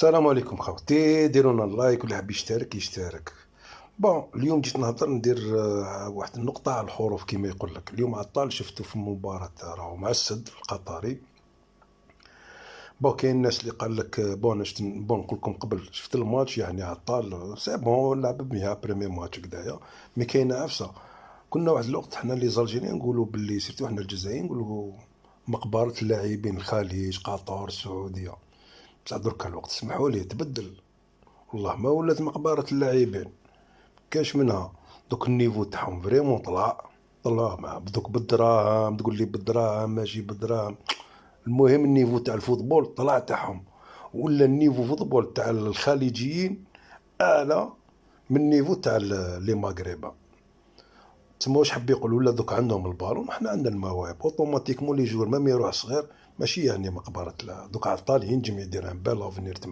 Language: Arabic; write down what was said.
السلام عليكم خوتي، ديروا لنا اللايك واللي حاب يشترك يشترك. بون اليوم جيت نهضر ندير واحد النقطة على الحروف كما يقول لك. اليوم عطال شفتو في المباراة راهو مع السد القطري. بون كاين الناس اللي قال لك بون نقول لكم قبل شفت الماتش يعني عطال سي بون لعب بها بريمي ماتش كدايا. مي كاينه عفسه، كنا واحد الوقت حنا لي زالجيريان نقولوا باللي سيرتو حنا الجزائريين نقولوا مقبرة اللاعبين، الخليج قطر السعودية. بصح دركا الوقت اسمحوا لي تبدل، والله ما ولات مقبرة اللاعبين كاش منها. دوك النيفو تاعهم فريمون طلع مع بدوك بالدراهم، تقول لي بالدراهم ماشي بالدراهم. المهم النيفو تاع الفوتبول طلع تاعهم، ولا النيفو فوتبول تاع الخليجيين اعلى من النيفو تاع لي مغربا. تما واش حاب يقول؟ ولا دوك عندهم البالون وحنا عندنا المواهب اوتوماتيكمون لي جور ميم يروح صغير ماشي يعني مقبرة. لا دوك عطالين جميع يدير ان بال افنير تما.